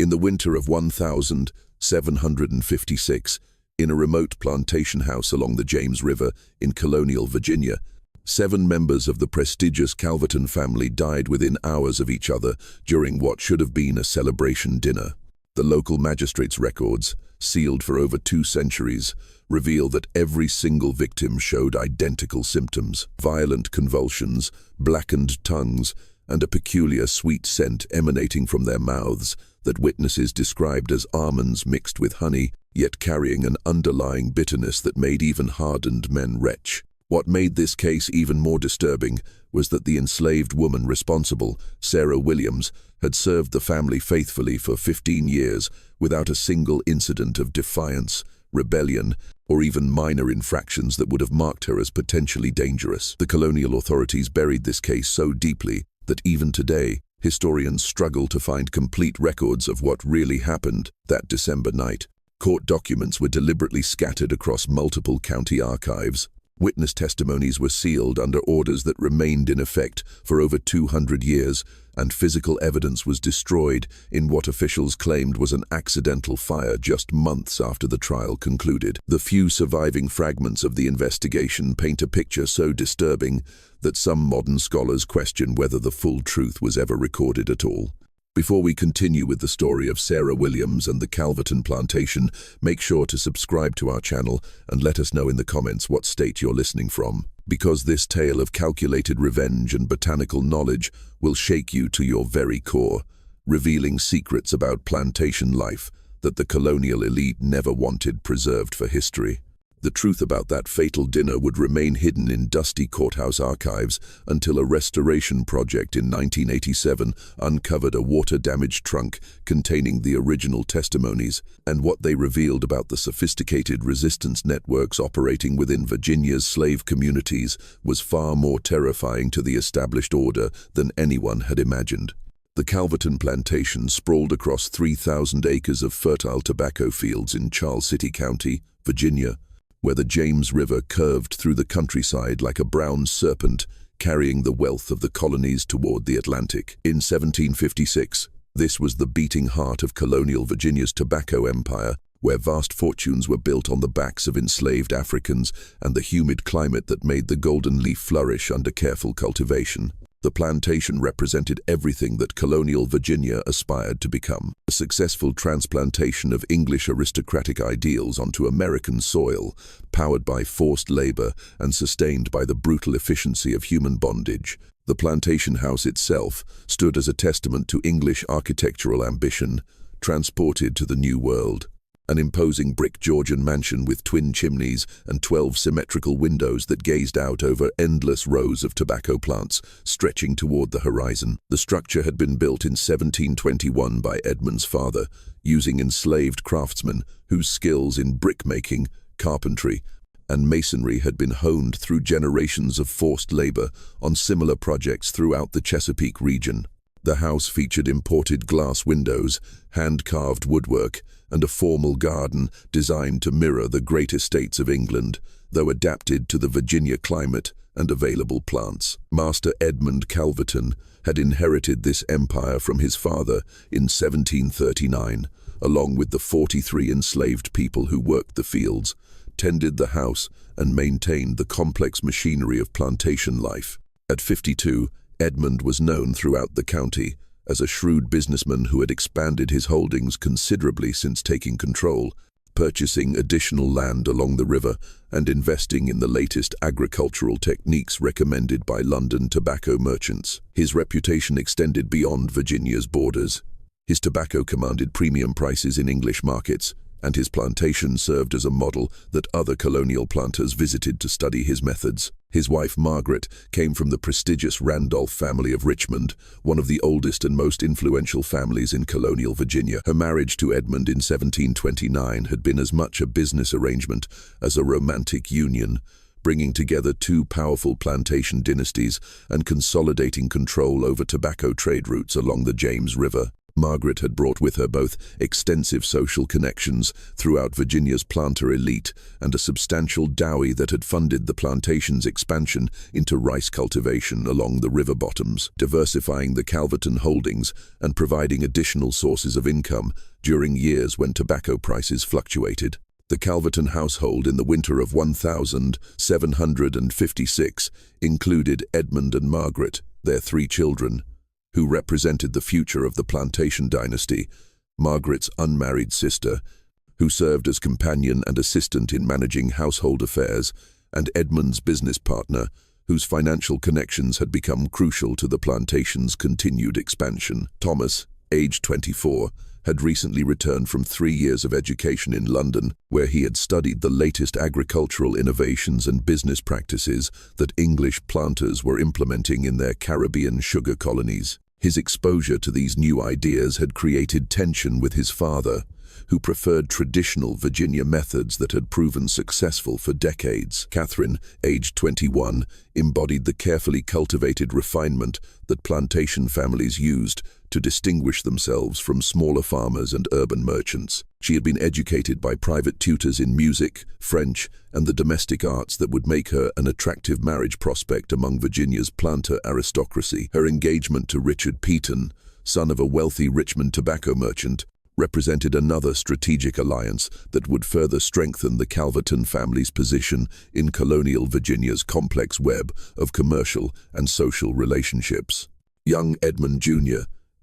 In the winter of 1756, in a remote plantation house along the James River in colonial Virginia, 7 members of the prestigious Calverton family died within hours of each other during what should have been a celebration dinner. The local magistrate's records, sealed for over 2 centuries, reveal that every single victim showed identical symptoms: violent convulsions, blackened tongues, and a peculiar sweet scent emanating from their mouths that witnesses described as almonds mixed with honey, yet carrying an underlying bitterness that made even hardened men retch. What made this case even more disturbing was that the enslaved woman responsible, Sarah Williams, had served the family faithfully for 15 years without a single incident of defiance, rebellion, or even minor infractions that would have marked her as potentially dangerous. The colonial authorities buried this case so deeply that even today, historians struggle to find complete records of what really happened that December night. Court documents were deliberately scattered across multiple county archives. Witness testimonies were sealed under orders that remained in effect for over 200 years, and physical evidence was destroyed in what officials claimed was an accidental fire just months after the trial concluded. The few surviving fragments of the investigation paint a picture so disturbing that some modern scholars question whether the full truth was ever recorded at all. Before we continue with the story of Sarah Williams and the Calverton plantation, make sure to subscribe to our channel and let us know in the comments what state you're listening from, because this tale of calculated revenge and botanical knowledge will shake you to your very core, revealing secrets about plantation life that the colonial elite never wanted preserved for history. The truth about that fatal dinner would remain hidden in dusty courthouse archives until a restoration project in 1987 uncovered a water-damaged trunk containing the original testimonies, and what they revealed about the sophisticated resistance networks operating within Virginia's slave communities was far more terrifying to the established order than anyone had imagined. The Calverton plantation sprawled across 3,000 acres of fertile tobacco fields in Charles City County, Virginia, where the James River curved through the countryside like a brown serpent, carrying the wealth of the colonies toward the Atlantic. In 1756, this was the beating heart of colonial Virginia's tobacco empire, where vast fortunes were built on the backs of enslaved Africans and the humid climate that made the golden leaf flourish under careful cultivation. The plantation represented everything that colonial Virginia aspired to become: a successful transplantation of English aristocratic ideals onto American soil, powered by forced labor and sustained by the brutal efficiency of human bondage. The plantation house itself stood as a testament to English architectural ambition, transported to the New World. An imposing brick Georgian mansion with twin chimneys and 12 symmetrical windows that gazed out over endless rows of tobacco plants stretching toward the horizon. The structure had been built in 1721 by Edmund's father, using enslaved craftsmen whose skills in brickmaking, carpentry, and masonry had been honed through generations of forced labor on similar projects throughout the Chesapeake region. The house featured imported glass windows, hand-carved woodwork, and a formal garden designed to mirror the great estates of England, though adapted to the Virginia climate and available plants. Master Edmund Calverton had inherited this empire from his father in 1739, along with the 43 enslaved people who worked the fields, tended the house, and maintained the complex machinery of plantation life. At 52, Edmund was known throughout the county as a shrewd businessman who had expanded his holdings considerably since taking control, purchasing additional land along the river and investing in the latest agricultural techniques recommended by London tobacco merchants. His reputation extended beyond Virginia's borders. His tobacco commanded premium prices in English markets, and his plantation served as a model that other colonial planters visited to study his methods. His wife Margaret came from the prestigious Randolph family of Richmond, one of the oldest and most influential families in colonial Virginia. Her marriage to Edmund in 1729 had been as much a business arrangement as a romantic union, bringing together 2 powerful plantation dynasties and consolidating control over tobacco trade routes along the James River. Margaret had brought with her both extensive social connections throughout Virginia's planter elite and a substantial dowry that had funded the plantation's expansion into rice cultivation along the river bottoms, diversifying the Calverton holdings and providing additional sources of income during years when tobacco prices fluctuated. The Calverton household in the winter of 1756 included Edmund and Margaret, their 3 children, who represented the future of the plantation dynasty. Margaret's unmarried sister, who served as companion and assistant in managing household affairs, and Edmund's business partner, whose financial connections had become crucial to the plantation's continued expansion. Thomas, aged 24, had recently returned from 3 years of education in London, where he had studied the latest agricultural innovations and business practices that English planters were implementing in their Caribbean sugar colonies. His exposure to these new ideas had created tension with his father, who preferred traditional Virginia methods that had proven successful for decades. Catherine, aged 21, embodied the carefully cultivated refinement that plantation families used to distinguish themselves from smaller farmers and urban merchants. She had been educated by private tutors in music, French, and the domestic arts that would make her an attractive marriage prospect among Virginia's planter aristocracy. Her engagement to Richard Peyton, son of a wealthy Richmond tobacco merchant, represented another strategic alliance that would further strengthen the Calverton family's position in colonial Virginia's complex web of commercial and social relationships. Young Edmund Jr.,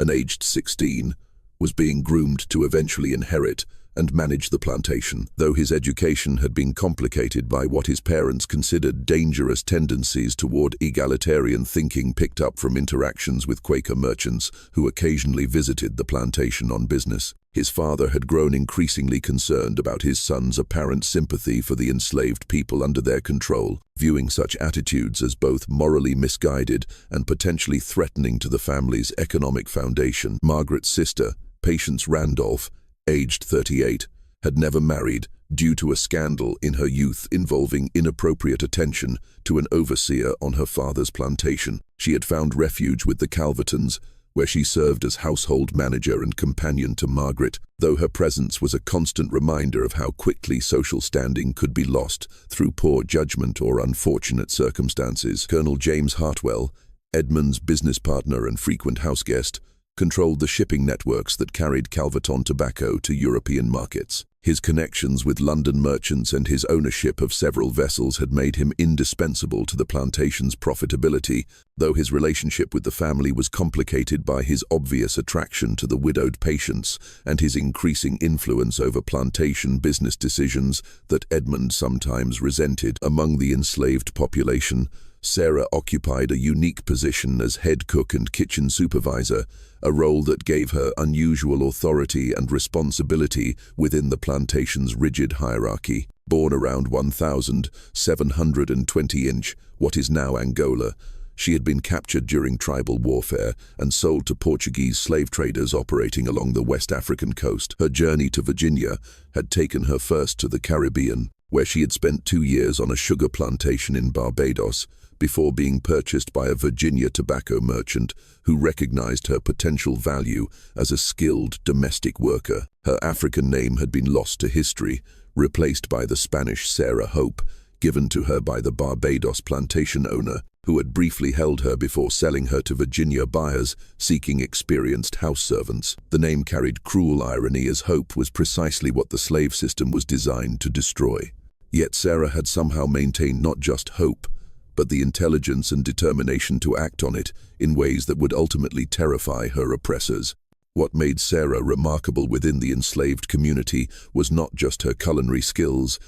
aged 16, was being groomed to eventually inherit and manage the plantation. Though his education had been complicated by what his parents considered dangerous tendencies toward egalitarian thinking picked up from interactions with Quaker merchants who occasionally visited the plantation on business, his father had grown increasingly concerned about his son's apparent sympathy for the enslaved people under their control, viewing such attitudes as both morally misguided and potentially threatening to the family's economic foundation. Margaret's sister, Patience Randolph, aged 38, had never married due to a scandal in her youth involving inappropriate attention to an overseer on her father's plantation. She had found refuge with the Calvertons, where she served as household manager and companion to Margaret, though her presence was a constant reminder of how quickly social standing could be lost through poor judgment or unfortunate circumstances. Colonel James Hartwell, Edmund's business partner and frequent houseguest, controlled the shipping networks that carried Calverton tobacco to European markets. His connections with London merchants and his ownership of several vessels had made him indispensable to the plantation's profitability, though his relationship with the family was complicated by his obvious attraction to the widowed Patience and his increasing influence over plantation business decisions that Edmund sometimes resented. Among the enslaved population, Sarah occupied a unique position as head cook and kitchen supervisor, a role that gave her unusual authority and responsibility within the plantation's rigid hierarchy. Born around 1720 what is now Angola, she had been captured during tribal warfare and sold to Portuguese slave traders operating along the West African coast. Her journey to Virginia had taken her first to the Caribbean, where she had spent 2 years on a sugar plantation in Barbados, before being purchased by a Virginia tobacco merchant who recognized her potential value as a skilled domestic worker. Her African name had been lost to history, replaced by the Spanish Sarah Hope, given to her by the Barbados plantation owner, who had briefly held her before selling her to Virginia buyers seeking experienced house servants. The name carried cruel irony, as Hope was precisely what the slave system was designed to destroy. Yet Sarah had somehow maintained not just hope, but the intelligence and determination to act on it in ways that would ultimately terrify her oppressors. What made Sarah remarkable within the enslaved community was not just her culinary skills,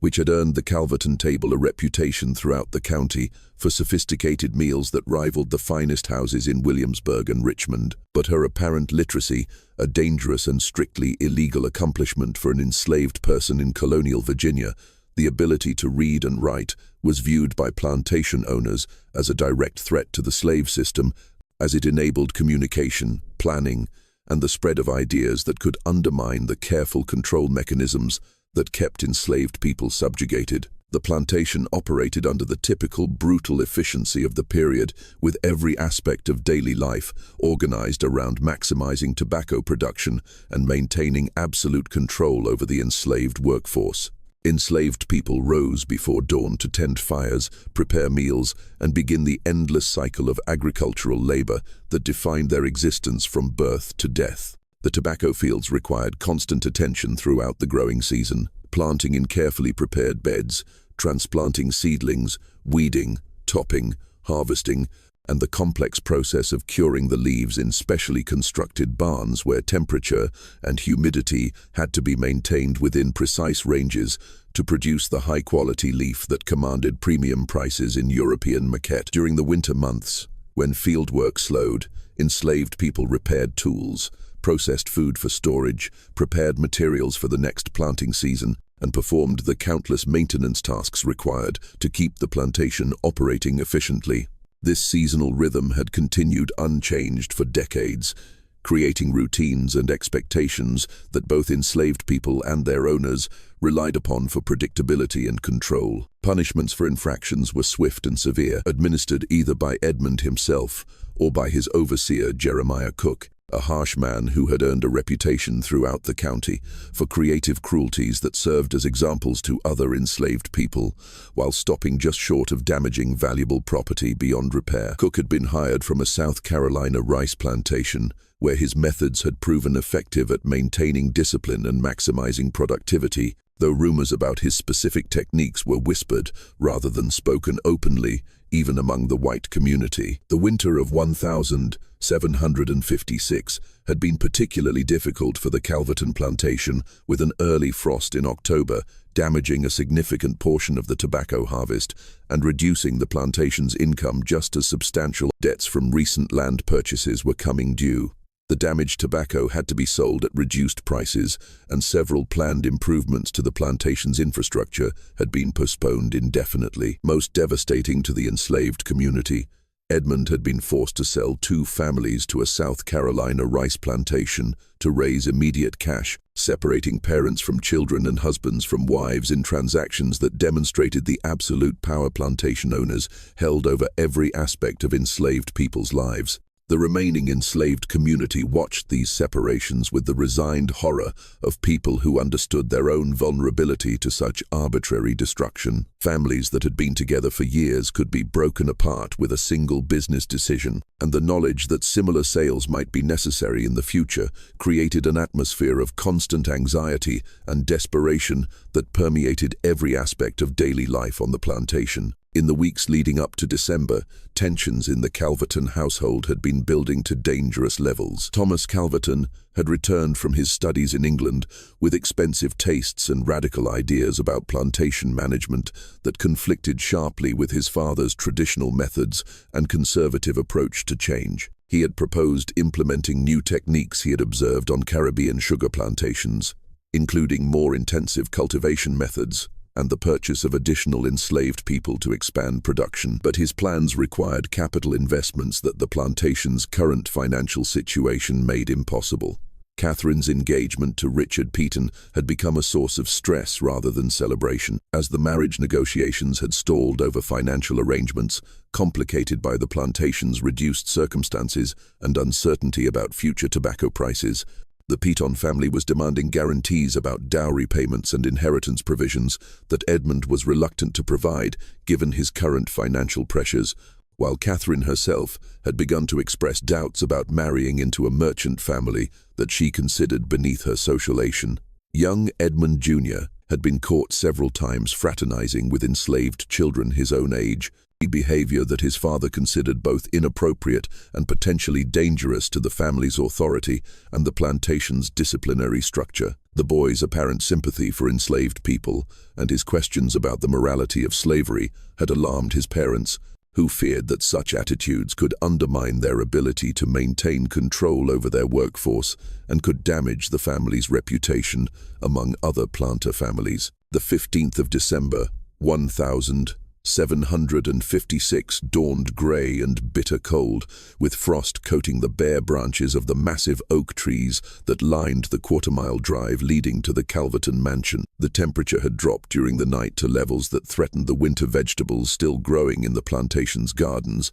which had earned the Calverton table a reputation throughout the county for sophisticated meals that rivaled the finest houses in Williamsburg and Richmond, but her apparent literacy, a dangerous and strictly illegal accomplishment for an enslaved person in colonial Virginia. The ability to read and write was viewed by plantation owners as a direct threat to the slave system, as it enabled communication, planning, and the spread of ideas that could undermine the careful control mechanisms that kept enslaved people subjugated. The plantation operated under the typical brutal efficiency of the period, with every aspect of daily life organized around maximizing tobacco production and maintaining absolute control over the enslaved workforce. Enslaved people rose before dawn to tend fires, prepare meals, and begin the endless cycle of agricultural labor that defined their existence from birth to death. The tobacco fields required constant attention throughout the growing season, planting in carefully prepared beds, transplanting seedlings, weeding, topping, harvesting, and the complex process of curing the leaves in specially constructed barns where temperature and humidity had to be maintained within precise ranges to produce the high-quality leaf that commanded premium prices in European market. During the winter months, when fieldwork slowed, enslaved people repaired tools, processed food for storage, prepared materials for the next planting season, and performed the countless maintenance tasks required to keep the plantation operating efficiently. This seasonal rhythm had continued unchanged for decades, creating routines and expectations that both enslaved people and their owners relied upon for predictability and control. Punishments for infractions were swift and severe, administered either by Edmund himself or by his overseer Jeremiah Cook, a harsh man who had earned a reputation throughout the county for creative cruelties that served as examples to other enslaved people, while stopping just short of damaging valuable property beyond repair. Cook had been hired from a South Carolina rice plantation, where his methods had proven effective at maintaining discipline and maximizing productivity, though rumors about his specific techniques were whispered rather than spoken openly, even among the white community. The winter of 1756 had been particularly difficult for the Calverton plantation, with an early frost in October damaging a significant portion of the tobacco harvest and reducing the plantation's income just as substantial debts from recent land purchases were coming due. The damaged tobacco had to be sold at reduced prices, and several planned improvements to the plantation's infrastructure had been postponed indefinitely. Most devastating to the enslaved community, Edmund had been forced to sell 2 families to a South Carolina rice plantation to raise immediate cash, separating parents from children and husbands from wives in transactions that demonstrated the absolute power plantation owners held over every aspect of enslaved people's lives. The remaining enslaved community watched these separations with the resigned horror of people who understood their own vulnerability to such arbitrary destruction. Families that had been together for years could be broken apart with a single business decision, and the knowledge that similar sales might be necessary in the future created an atmosphere of constant anxiety and desperation that permeated every aspect of daily life on the plantation. In the weeks leading up to December, tensions in the Calverton household had been building to dangerous levels. Thomas Calverton had returned from his studies in England with expensive tastes and radical ideas about plantation management that conflicted sharply with his father's traditional methods and conservative approach to change. He had proposed implementing new techniques he had observed on Caribbean sugar plantations, including more intensive cultivation methods and the purchase of additional enslaved people to expand production. But his plans required capital investments that the plantation's current financial situation made impossible. Catherine's engagement to Richard Peaton had become a source of stress rather than celebration, as the marriage negotiations had stalled over financial arrangements, complicated by the plantation's reduced circumstances and uncertainty about future tobacco prices. The Peaton family was demanding guarantees about dowry payments and inheritance provisions that Edmund was reluctant to provide, given his current financial pressures, while Catherine herself had begun to express doubts about marrying into a merchant family that she considered beneath her socialization. Young Edmund Jr. had been caught several times fraternizing with enslaved children his own age, a behavior that his father considered both inappropriate and potentially dangerous to the family's authority and the plantation's disciplinary structure. The boy's apparent sympathy for enslaved people and his questions about the morality of slavery had alarmed his parents, who feared that such attitudes could undermine their ability to maintain control over their workforce and could damage the family's reputation among other planter families. The 15th of December, 1756 756 dawned grey and bitter cold, with frost coating the bare branches of the massive oak trees that lined the quarter-mile drive leading to the Calverton mansion. The temperature had dropped during the night to levels that threatened the winter vegetables still growing in the plantation's gardens,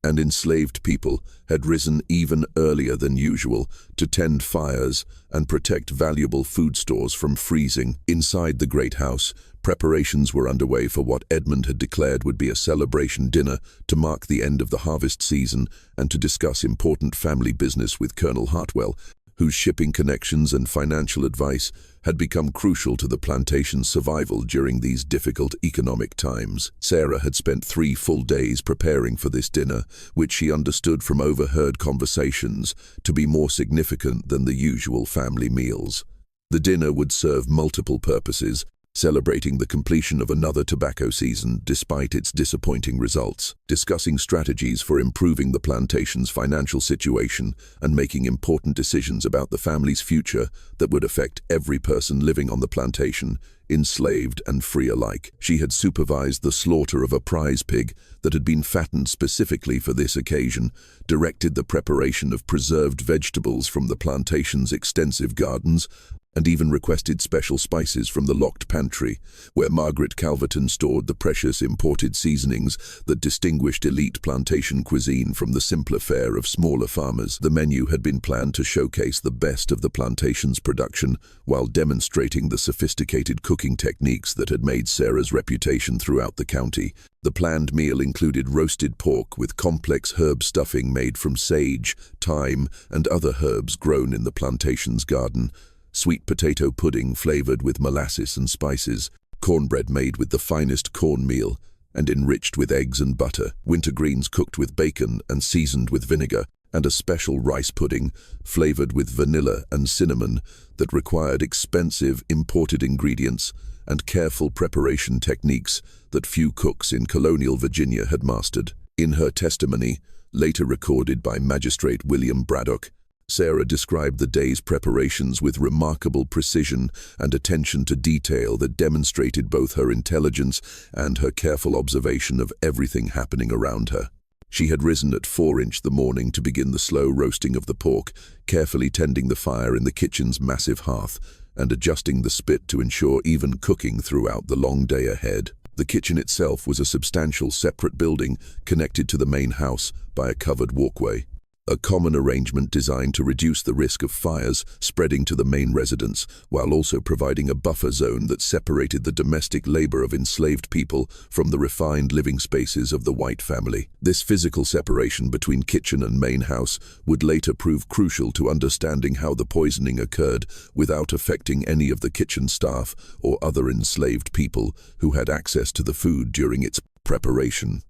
and enslaved people had risen even earlier than usual to tend fires and protect valuable food stores from freezing. Inside the great house, preparations were underway for what Edmund had declared would be a celebration dinner to mark the end of the harvest season and to discuss important family business with Colonel Hartwell, whose shipping connections and financial advice had become crucial to the plantation's survival during these difficult economic times. Sarah had spent 3 full days preparing for this dinner, which she understood from overheard conversations to be more significant than the usual family meals. The dinner would serve multiple purposes, celebrating the completion of another tobacco season despite its disappointing results, discussing strategies for improving the plantation's financial situation and making important decisions about the family's future that would affect every person living on the plantation, enslaved and free alike. She had supervised the slaughter of a prize pig that had been fattened specifically for this occasion, directed the preparation of preserved vegetables from the plantation's extensive gardens, and even requested special spices from the locked pantry, where Margaret Calverton stored the precious imported seasonings that distinguished elite plantation cuisine from the simpler fare of smaller farmers. The menu had been planned to showcase the best of the plantation's production while demonstrating the sophisticated cooking techniques that had made Sarah's reputation throughout the county. The planned meal included roasted pork with complex herb stuffing made from sage, thyme, and other herbs grown in the plantation's garden, sweet potato pudding flavored with molasses and spices, cornbread made with the finest cornmeal and enriched with eggs and butter, winter greens cooked with bacon and seasoned with vinegar, and a special rice pudding flavored with vanilla and cinnamon that required expensive imported ingredients and careful preparation techniques that few cooks in colonial Virginia had mastered. In her testimony, later recorded by Magistrate William Braddock, Sarah described the day's preparations with remarkable precision and attention to detail that demonstrated both her intelligence and her careful observation of everything happening around her. She had risen at 4 the morning to begin the slow roasting of the pork, carefully tending the fire in the kitchen's massive hearth and adjusting the spit to ensure even cooking throughout the long day ahead. The kitchen itself was a substantial separate building connected to the main house by a covered walkway, a common arrangement designed to reduce the risk of fires spreading to the main residence, while also providing a buffer zone that separated the domestic labor of enslaved people from the refined living spaces of the white family. This physical separation between kitchen and main house would later prove crucial to understanding how the poisoning occurred without affecting any of the kitchen staff or other enslaved people who had access to the food during its preparation.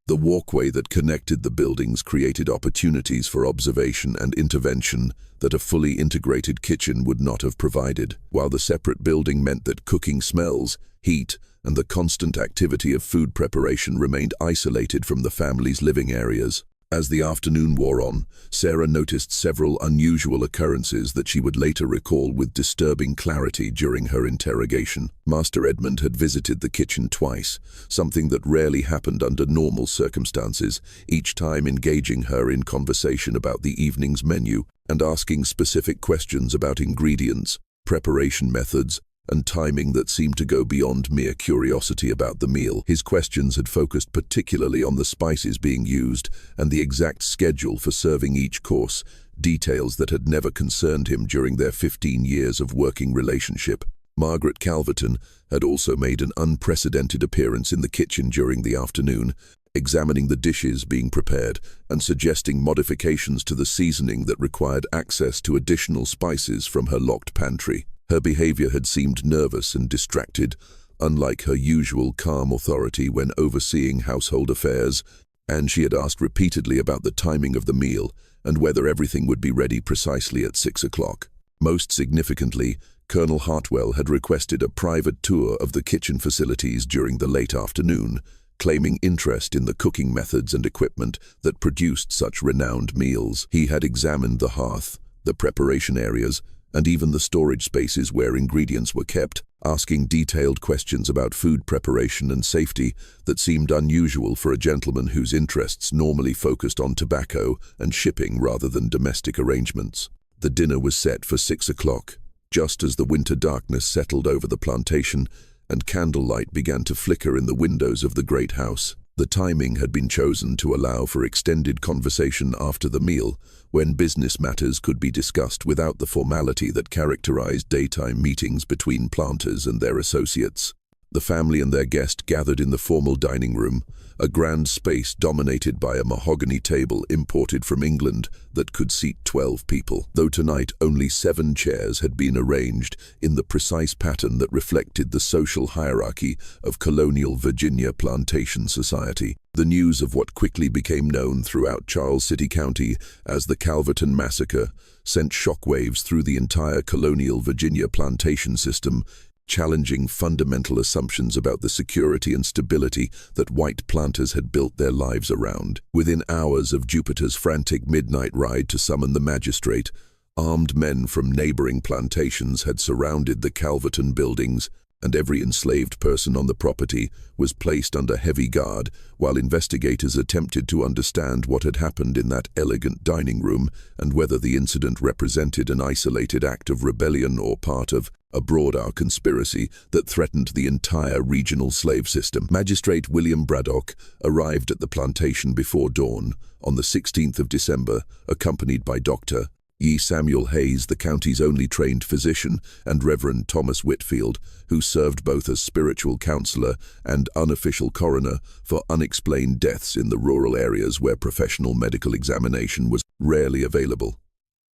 The walkway that connected the buildings created opportunities for observation and intervention that a fully integrated kitchen would not have provided, while the separate building meant that cooking smells, heat, and the constant activity of food preparation remained isolated from the family's living areas. As the afternoon wore on, Sarah noticed several unusual occurrences that she would later recall with disturbing clarity during her interrogation. Master Edmund had visited the kitchen twice, something that rarely happened under normal circumstances, each time engaging her in conversation about the evening's menu and asking specific questions about ingredients, preparation methods, and timing that seemed to go beyond mere curiosity about the meal. His questions had focused particularly on the spices being used and the exact schedule for serving each course, details that had never concerned him during their 15 years of working relationship. Margaret Calverton had also made an unprecedented appearance in the kitchen during the afternoon, examining the dishes being prepared and suggesting modifications to the seasoning that required access to additional spices from her locked pantry. Her behavior had seemed nervous and distracted, unlike her usual calm authority when overseeing household affairs, and she had asked repeatedly about the timing of the meal and whether everything would be ready precisely at 6 o'clock. Most significantly, Colonel Hartwell had requested a private tour of the kitchen facilities during the late afternoon, claiming interest in the cooking methods and equipment that produced such renowned meals. He had examined the hearth, the preparation areas, and even the storage spaces where ingredients were kept, asking detailed questions about food preparation and safety that seemed unusual for a gentleman whose interests normally focused on tobacco and shipping rather than domestic arrangements. The dinner was set for 6 o'clock, just as the winter darkness settled over the plantation and candlelight began to flicker in the windows of the great house. The timing had been chosen to allow for extended conversation after the meal, when business matters could be discussed without the formality that characterized daytime meetings between planters and their associates. The family and their guest gathered in the formal dining room, a grand space dominated by a mahogany table imported from England that could seat 12 people, though tonight only 7 chairs had been arranged in the precise pattern that reflected the social hierarchy of colonial Virginia plantation society. The news of what quickly became known throughout Charles City County as the Calverton Massacre sent shockwaves through the entire colonial Virginia plantation system, challenging fundamental assumptions about the security and stability that white planters had built their lives around. Within hours of Jupiter's frantic midnight ride to summon the magistrate, armed men from neighboring plantations had surrounded the Calverton buildings, and every enslaved person on the property was placed under heavy guard while investigators attempted to understand what had happened in that elegant dining room and whether the incident represented an isolated act of rebellion or part of a broader conspiracy that threatened the entire regional slave system. Magistrate William Braddock arrived at the plantation before dawn on the 16th of December, accompanied by Dr. E. Samuel Hayes, the county's only trained physician, and Reverend Thomas Whitfield, who served both as spiritual counselor and unofficial coroner for unexplained deaths in the rural areas where professional medical examination was rarely available.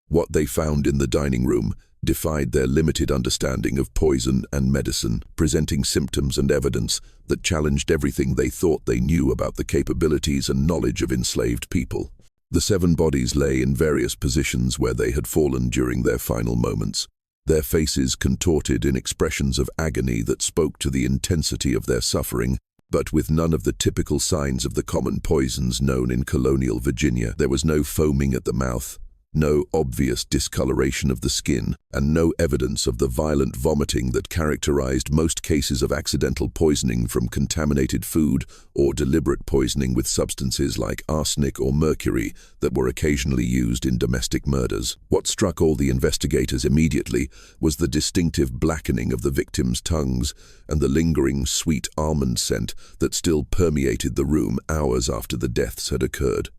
What they found in the dining room defied their limited understanding of poison and medicine, presenting symptoms and evidence that challenged everything they thought they knew about the capabilities and knowledge of enslaved people. The 7 bodies lay in various positions where they had fallen during their final moments, their faces contorted in expressions of agony that spoke to the intensity of their suffering, but with none of the typical signs of the common poisons known in colonial Virginia. There was no foaming at the mouth, no obvious discoloration of the skin, and no evidence of the violent vomiting that characterized most cases of accidental poisoning from contaminated food or deliberate poisoning with substances like arsenic or mercury that were occasionally used in domestic murders. What struck all the investigators immediately was the distinctive blackening of the victims' tongues and the lingering sweet almond scent that still permeated the room hours after the deaths had occurred.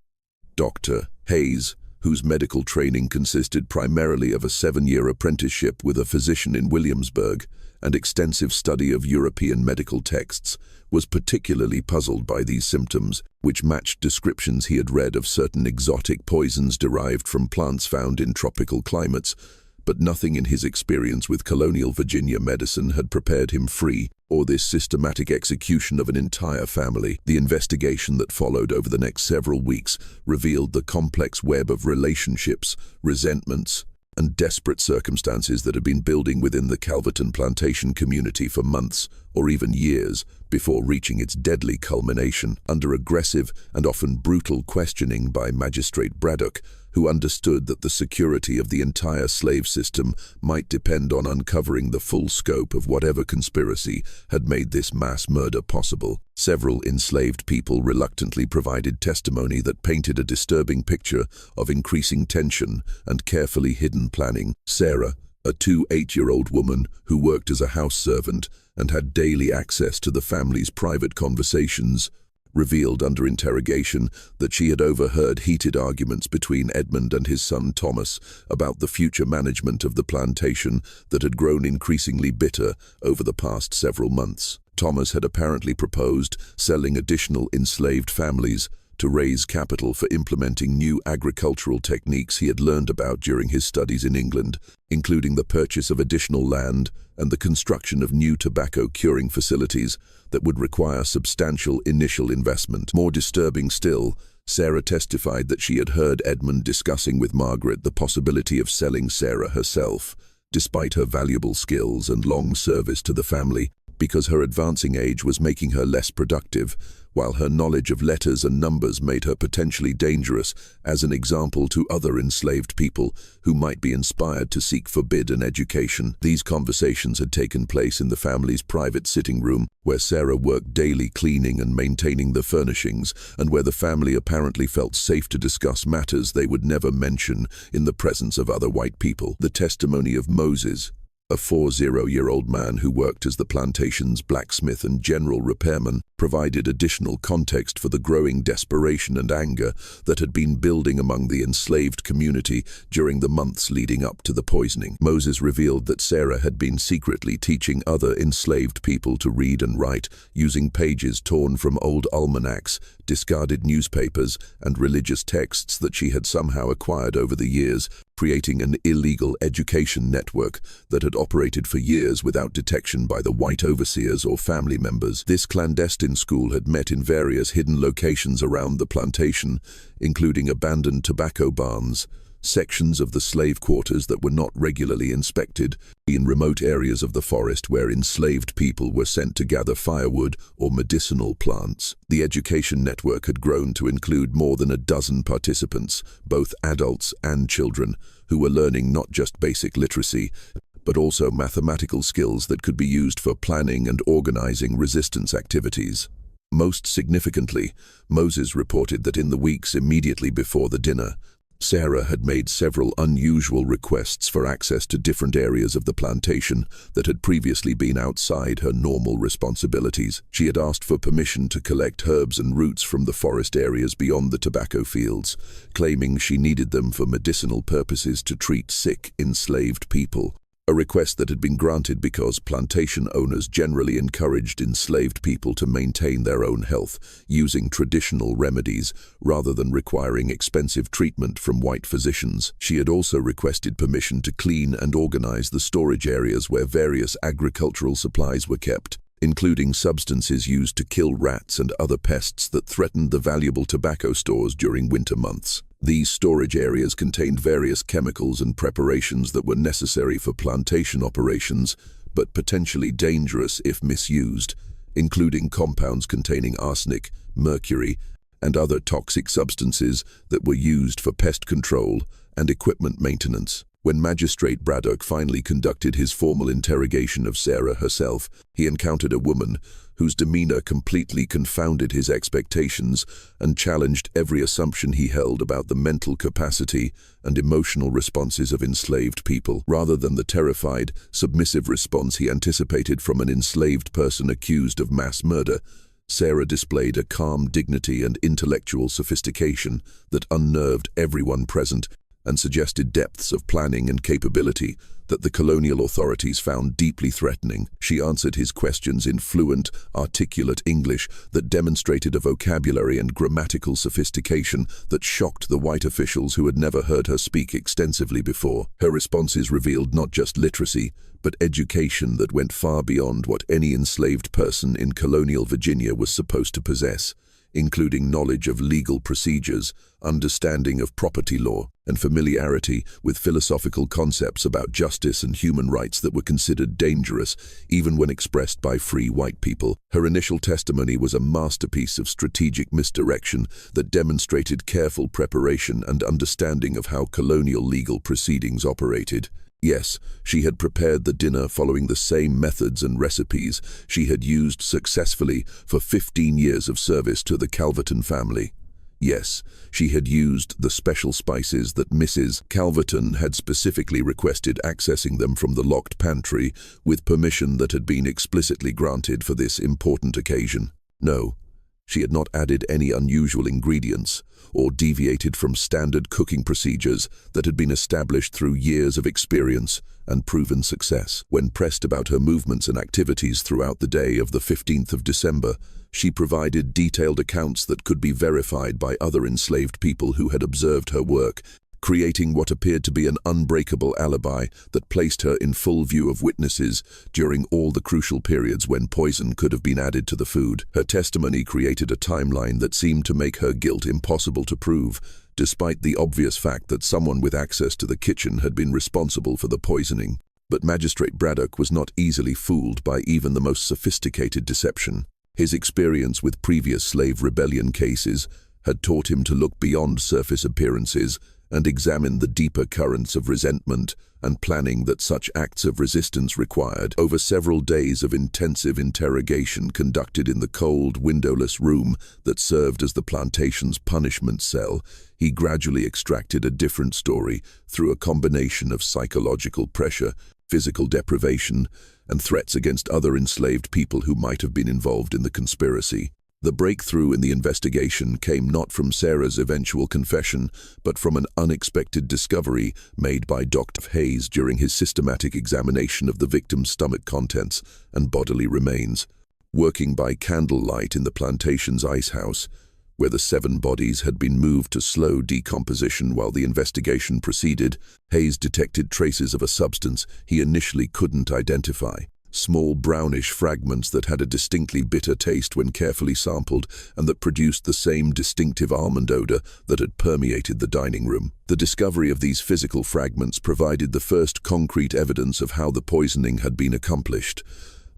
Dr. Hayes, whose medical training consisted primarily of a 7-year apprenticeship with a physician in Williamsburg and extensive study of European medical texts, was particularly puzzled by these symptoms, which matched descriptions he had read of certain exotic poisons derived from plants found in tropical climates, but nothing in his experience with colonial Virginia medicine had prepared him free or this systematic execution of an entire family. The investigation that followed over the next several weeks revealed the complex web of relationships, resentments, and desperate circumstances that had been building within the Calverton plantation community for months or even years before reaching its deadly culmination. Under aggressive and often brutal questioning by Magistrate Braddock, who understood that the security of the entire slave system might depend on uncovering the full scope of whatever conspiracy had made this mass murder possible. Several enslaved people reluctantly provided testimony that painted a disturbing picture of increasing tension and carefully hidden planning. Sarah, a 8-year-old woman who worked as a house servant and had daily access to the family's private conversations, revealed under interrogation that she had overheard heated arguments between Edmund and his son Thomas about the future management of the plantation that had grown increasingly bitter over the past several months. Thomas had apparently proposed selling additional enslaved families to raise capital for implementing new agricultural techniques he had learned about during his studies in England, including the purchase of additional land and the construction of new tobacco curing facilities that would require substantial initial investment. More disturbing still, Sarah testified that she had heard Edmund discussing with Margaret the possibility of selling Sarah herself. Despite her valuable skills and long service to the family, because her advancing age was making her less productive, while her knowledge of letters and numbers made her potentially dangerous as an example to other enslaved people who might be inspired to seek forbidden education. These conversations had taken place in the family's private sitting room, where Sarah worked daily cleaning and maintaining the furnishings, and where the family apparently felt safe to discuss matters they would never mention in the presence of other white people. The testimony of Moses, a 40-year-old man who worked as the plantation's blacksmith and general repairman, provided additional context for the growing desperation and anger that had been building among the enslaved community during the months leading up to the poisoning. Moses revealed that Sarah had been secretly teaching other enslaved people to read and write using pages torn from old almanacs, discarded newspapers, and religious texts that she had somehow acquired over the years, creating an illegal education network that had operated for years without detection by the white overseers or family members. This clandestine school had met in various hidden locations around the plantation, including abandoned tobacco barns, sections of the slave quarters that were not regularly inspected, in remote areas of the forest where enslaved people were sent to gather firewood or medicinal plants. The education network had grown to include more than a dozen participants, both adults and children, who were learning not just basic literacy, but also mathematical skills that could be used for planning and organizing resistance activities. Most significantly, Moses reported that in the weeks immediately before the dinner, Sarah had made several unusual requests for access to different areas of the plantation that had previously been outside her normal responsibilities. She had asked for permission to collect herbs and roots from the forest areas beyond the tobacco fields, claiming she needed them for medicinal purposes to treat sick, enslaved people. A request that had been granted because plantation owners generally encouraged enslaved people to maintain their own health using traditional remedies rather than requiring expensive treatment from white physicians. She had also requested permission to clean and organize the storage areas where various agricultural supplies were kept, including substances used to kill rats and other pests that threatened the valuable tobacco stores during winter months. These storage areas contained various chemicals and preparations that were necessary for plantation operations, but potentially dangerous if misused, including compounds containing arsenic, mercury, and other toxic substances that were used for pest control and equipment maintenance. When Magistrate Braddock finally conducted his formal interrogation of Sarah herself, he encountered a woman whose demeanor completely confounded his expectations and challenged every assumption he held about the mental capacity and emotional responses of enslaved people. Rather than the terrified, submissive response he anticipated from an enslaved person accused of mass murder, Sarah displayed a calm dignity and intellectual sophistication that unnerved everyone present and suggested depths of planning and capability that the colonial authorities found deeply threatening. She answered his questions in fluent, articulate English that demonstrated a vocabulary and grammatical sophistication that shocked the white officials who had never heard her speak extensively before. Her responses revealed not just literacy, but education that went far beyond what any enslaved person in colonial Virginia was supposed to possess, including knowledge of legal procedures, understanding of property law, and familiarity with philosophical concepts about justice and human rights that were considered dangerous even when expressed by free white people. Her initial testimony was a masterpiece of strategic misdirection that demonstrated careful preparation and understanding of how colonial legal proceedings operated. Yes, she had prepared the dinner following the same methods and recipes she had used successfully for 15 years of service to the Calverton family. Yes, she had used the special spices that Mrs. Calverton had specifically requested, accessing them from the locked pantry with permission that had been explicitly granted for this important occasion. No, she had not added any unusual ingredients or deviated from standard cooking procedures that had been established through years of experience and proven success. When pressed about her movements and activities throughout the day of the 15th of December, she provided detailed accounts that could be verified by other enslaved people who had observed her work, creating what appeared to be an unbreakable alibi that placed her in full view of witnesses during all the crucial periods when poison could have been added to the food. Her testimony created a timeline that seemed to make her guilt impossible to prove, despite the obvious fact that someone with access to the kitchen had been responsible for the poisoning. But Magistrate Braddock was not easily fooled by even the most sophisticated deception. His experience with previous slave rebellion cases had taught him to look beyond surface appearances and examine the deeper currents of resentment and planning that such acts of resistance required. Over several days of intensive interrogation conducted in the cold, windowless room that served as the plantation's punishment cell, he gradually extracted a different story through a combination of psychological pressure, physical deprivation, and threats against other enslaved people who might have been involved in the conspiracy. The breakthrough in the investigation came not from Sarah's eventual confession, but from an unexpected discovery made by Dr. Hayes during his systematic examination of the victim's stomach contents and bodily remains. Working by candlelight in the plantation's ice house, where the 7 bodies had been moved to slow decomposition while the investigation proceeded, Hayes detected traces of a substance he initially couldn't identify. Small brownish fragments that had a distinctly bitter taste when carefully sampled and that produced the same distinctive almond odor that had permeated the dining room. The discovery of these physical fragments provided the first concrete evidence of how the poisoning had been accomplished,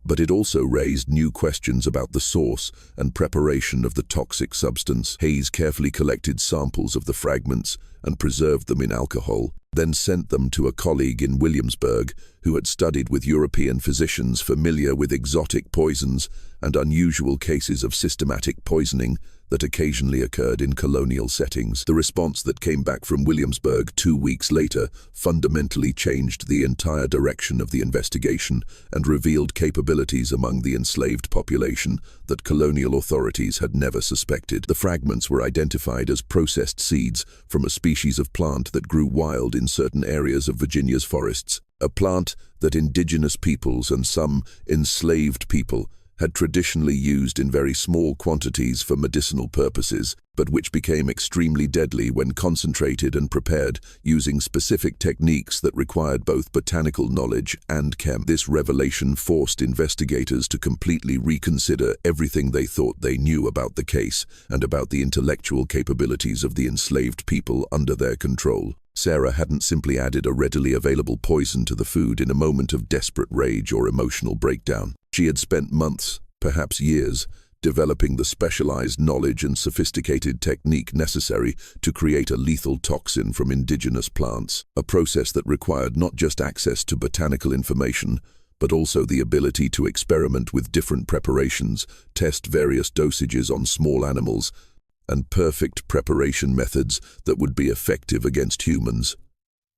but it also raised new questions about the source and preparation of the toxic substance. Hayes carefully collected samples of the fragments and preserved them in alcohol, then sent them to a colleague in Williamsburg who had studied with European physicians familiar with exotic poisons and unusual cases of systematic poisoning that occasionally occurred in colonial settings. The response that came back from Williamsburg 2 weeks later fundamentally changed the entire direction of the investigation and revealed capabilities among the enslaved population that colonial authorities had never suspected. The fragments were identified as processed seeds from a species of plant that grew wild in certain areas of Virginia's forests, a plant that indigenous peoples and some enslaved people had traditionally used in very small quantities for medicinal purposes, but which became extremely deadly when concentrated and prepared using specific techniques that required both botanical knowledge and chem. This revelation forced investigators to completely reconsider everything they thought they knew about the case and about the intellectual capabilities of the enslaved people under their control. Sarah hadn't simply added a readily available poison to the food in a moment of desperate rage or emotional breakdown. She had spent months, perhaps years, developing the specialized knowledge and sophisticated technique necessary to create a lethal toxin from indigenous plants, a process that required not just access to botanical information, but also the ability to experiment with different preparations, test various dosages on small animals, and perfect preparation methods that would be effective against humans,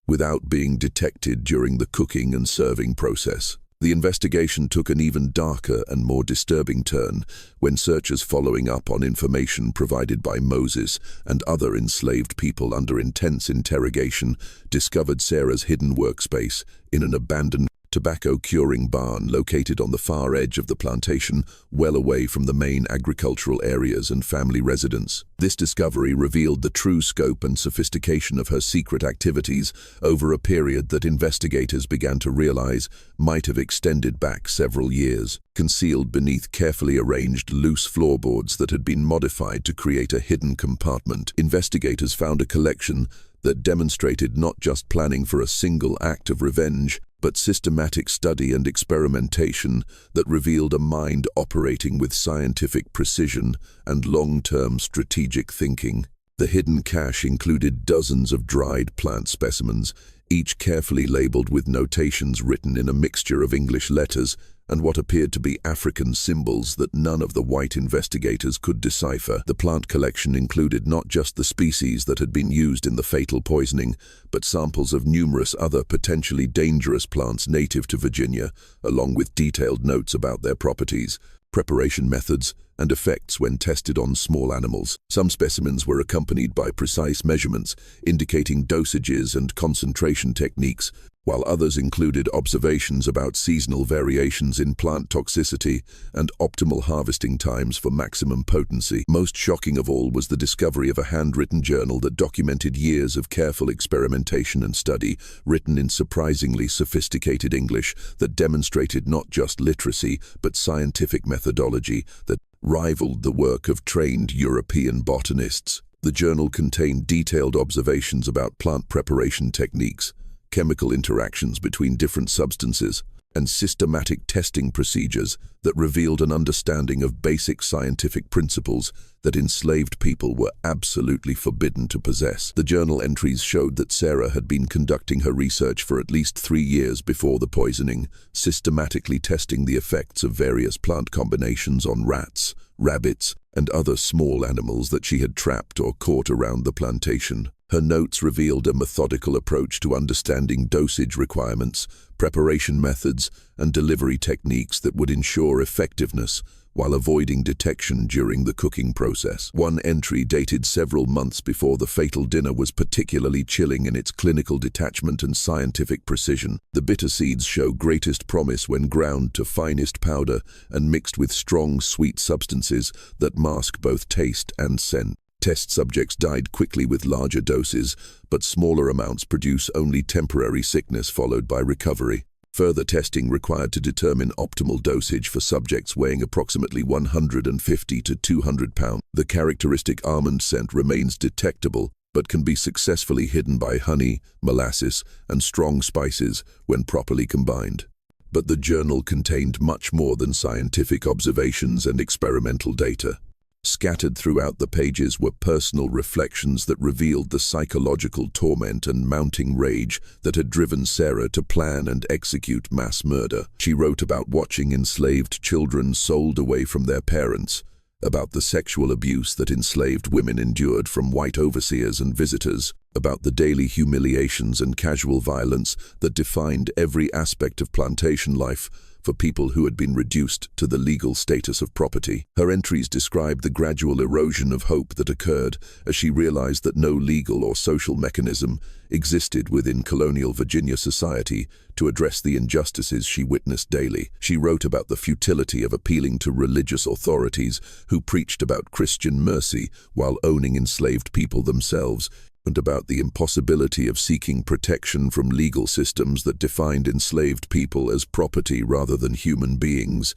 without being detected during the cooking and serving process. The investigation took an even darker and more disturbing turn when searchers following up on information provided by Moses and other enslaved people under intense interrogation discovered Sarah's hidden workspace in an abandoned tobacco-curing barn located on the far edge of the plantation, well away from the main agricultural areas and family residence. This discovery revealed the true scope and sophistication of her secret activities over a period that investigators began to realize might have extended back several years. Concealed beneath carefully arranged loose floorboards that had been modified to create a hidden compartment, investigators found a collection that demonstrated not just planning for a single act of revenge, but systematic study and experimentation that revealed a mind operating with scientific precision and long-term strategic thinking. The hidden cache included dozens of dried plant specimens, each carefully labeled with notations written in a mixture of English letters and what appeared to be African symbols that none of the white investigators could decipher. The plant collection included not just the species that had been used in the fatal poisoning, but samples of numerous other potentially dangerous plants native to Virginia, along with detailed notes about their properties, preparation methods, and effects when tested on small animals. Some specimens were accompanied by precise measurements, indicating dosages and concentration techniques, while others included observations about seasonal variations in plant toxicity and optimal harvesting times for maximum potency. Most shocking of all was the discovery of a handwritten journal that documented years of careful experimentation and study, written in surprisingly sophisticated English that demonstrated not just literacy but scientific methodology that rivaled the work of trained European botanists. The journal contained detailed observations about plant preparation techniques, chemical interactions between different substances, and systematic testing procedures that revealed an understanding of basic scientific principles that enslaved people were absolutely forbidden to possess. The journal entries showed that Sarah had been conducting her research for at least 3 years before the poisoning, systematically testing the effects of various plant combinations on rats, rabbits, and other small animals that she had trapped or caught around the plantation. Her notes revealed a methodical approach to understanding dosage requirements, preparation methods, and delivery techniques that would ensure effectiveness while avoiding detection during the cooking process. One entry dated several months before the fatal dinner was particularly chilling in its clinical detachment and scientific precision. The bitter seeds show greatest promise when ground to finest powder and mixed with strong, sweet substances that mask both taste and scent. Test subjects died quickly with larger doses, but smaller amounts produce only temporary sickness followed by recovery. Further testing required to determine optimal dosage for subjects weighing approximately 150 to 200 pounds. The characteristic almond scent remains detectable, but can be successfully hidden by honey, molasses, and strong spices when properly combined. But the journal contained much more than scientific observations and experimental data. Scattered throughout the pages were personal reflections that revealed the psychological torment and mounting rage that had driven Sarah to plan and execute mass murder. She wrote about watching enslaved children sold away from their parents, about the sexual abuse that enslaved women endured from white overseers and visitors, about the daily humiliations and casual violence that defined every aspect of plantation life for people who had been reduced to the legal status of property. Her entries described the gradual erosion of hope that occurred as she realized that no legal or social mechanism existed within colonial Virginia society to address the injustices she witnessed daily. She wrote about the futility of appealing to religious authorities who preached about Christian mercy while owning enslaved people themselves, and about the impossibility of seeking protection from legal systems that defined enslaved people as property rather than human beings,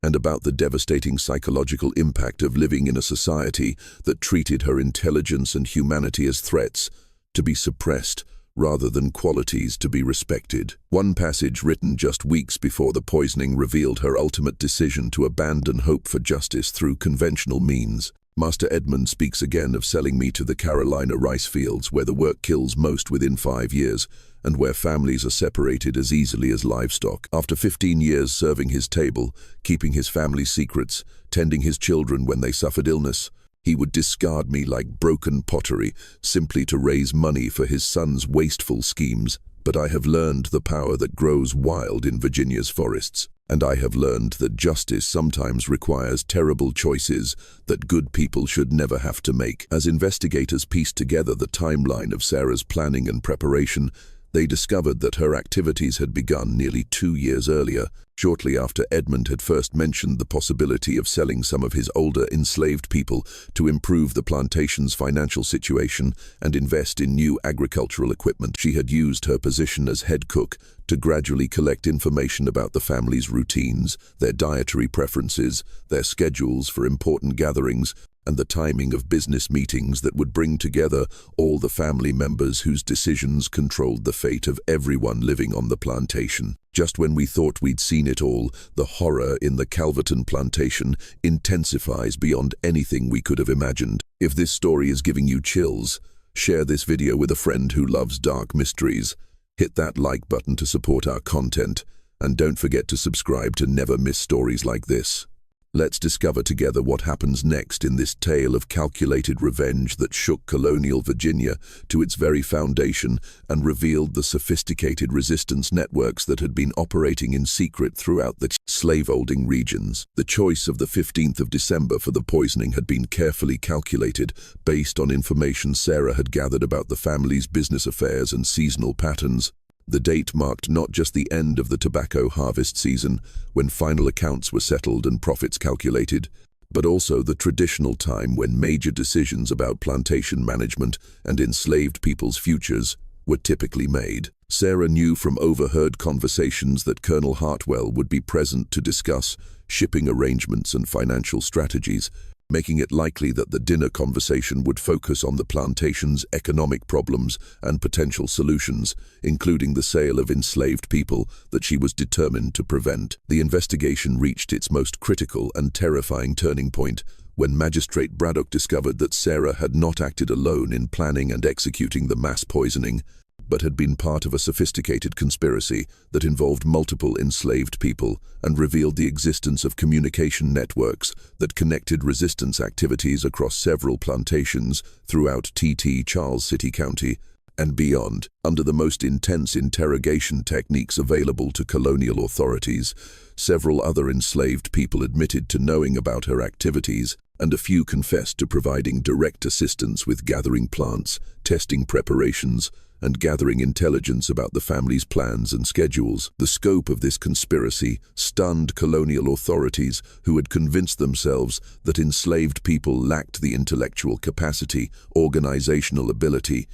and about the devastating psychological impact of living in a society that treated her intelligence and humanity as threats to be suppressed rather than qualities to be respected. One passage written just weeks before the poisoning revealed her ultimate decision to abandon hope for justice through conventional means. Master Edmund speaks again of selling me to the Carolina rice fields where the work kills most within 5 years and where families are separated as easily as livestock. After 15 years serving his table, keeping his family's secrets, tending his children when they suffered illness, he would discard me like broken pottery simply to raise money for his son's wasteful schemes. But I have learned the power that grows wild in Virginia's forests, and I have learned that justice sometimes requires terrible choices that good people should never have to make. As investigators pieced together the timeline of Sarah's planning and preparation, they discovered that her activities had begun nearly 2 years earlier, shortly after Edmund had first mentioned the possibility of selling some of his older enslaved people to improve the plantation's financial situation and invest in new agricultural equipment. She had used her position as head cook to gradually collect information about the family's routines, their dietary preferences, their schedules for important gatherings, and the timing of business meetings that would bring together all the family members whose decisions controlled the fate of everyone living on the plantation. Just when we thought we'd seen it all, the horror in the Calverton plantation intensifies beyond anything we could have imagined. If this story is giving you chills, share this video with a friend who loves dark mysteries. Hit that like button to support our content, and don't forget to subscribe to never miss stories like this. Let's discover together what happens next in this tale of calculated revenge that shook colonial Virginia to its very foundation and revealed the sophisticated resistance networks that had been operating in secret throughout the slaveholding regions. The choice of the 15th of December for the poisoning had been carefully calculated based on information Sarah had gathered about the family's business affairs and seasonal patterns. The date marked not just the end of the tobacco harvest season, when final accounts were settled and profits calculated, but also the traditional time when major decisions about plantation management and enslaved people's futures were typically made. Sarah knew from overheard conversations that Colonel Hartwell would be present to discuss shipping arrangements and financial strategies, making it likely that the dinner conversation would focus on the plantation's economic problems and potential solutions, including the sale of enslaved people that she was determined to prevent. The investigation reached its most critical and terrifying turning point when Magistrate Braddock discovered that Sarah had not acted alone in planning and executing the mass poisoning, but had been part of a sophisticated conspiracy that involved multiple enslaved people and revealed the existence of communication networks that connected resistance activities across several plantations throughout T.T. Charles City County and beyond. Under the most intense interrogation techniques available to colonial authorities, several other enslaved people admitted to knowing about her activities, and a few confessed to providing direct assistance with gathering plants, testing preparations, and gathering intelligence about the family's plans and schedules. The scope of this conspiracy stunned colonial authorities who had convinced themselves that enslaved people lacked the intellectual capacity, organizational ability,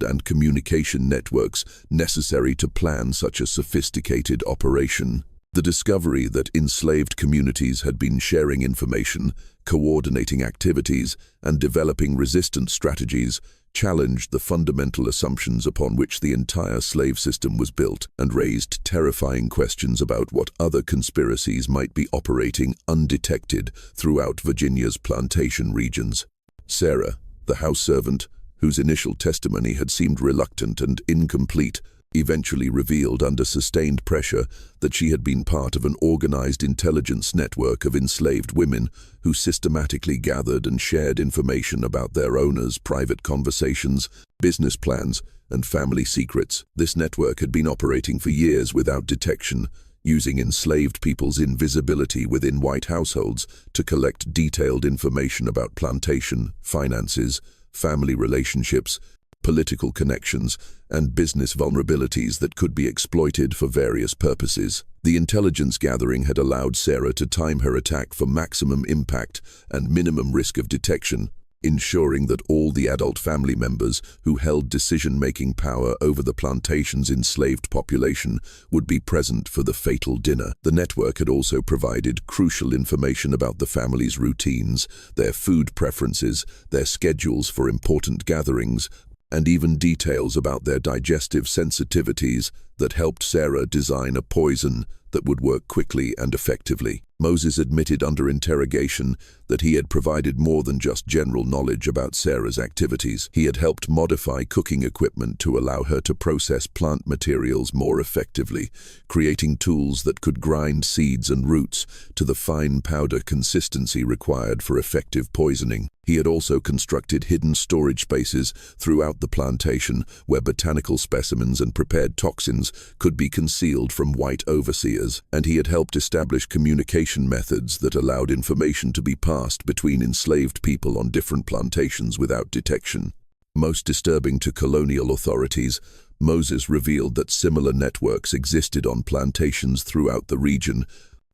and communication networks necessary to plan such a sophisticated operation. The discovery that enslaved communities had been sharing information, coordinating activities, and developing resistance strategies challenged the fundamental assumptions upon which the entire slave system was built and raised terrifying questions about what other conspiracies might be operating undetected throughout Virginia's plantation regions. Sarah, the house servant, whose initial testimony had seemed reluctant and incomplete, eventually revealed under sustained pressure that she had been part of an organized intelligence network of enslaved women who systematically gathered and shared information about their owners' private conversations, business plans, and family secrets. This network had been operating for years without detection, using enslaved people's invisibility within white households to collect detailed information about plantation, finances, family relationships, political connections, and business vulnerabilities that could be exploited for various purposes. The intelligence gathering had allowed Sarah to time her attack for maximum impact and minimum risk of detection, ensuring that all the adult family members who held decision-making power over the plantation's enslaved population would be present for the fatal dinner. The network had also provided crucial information about the family's routines, their food preferences, their schedules for important gatherings, and even details about their digestive sensitivities that helped Sarah design a poison that would work quickly and effectively. Moses admitted under interrogation that he had provided more than just general knowledge about Sarah's activities. He had helped modify cooking equipment to allow her to process plant materials more effectively, creating tools that could grind seeds and roots to the fine powder consistency required for effective poisoning. He had also constructed hidden storage spaces throughout the plantation where botanical specimens and prepared toxins could be concealed from white overseers, and he had helped establish communication methods that allowed information to be passed between enslaved people on different plantations without detection. Most disturbing to colonial authorities, Moses revealed that similar networks existed on plantations throughout the region,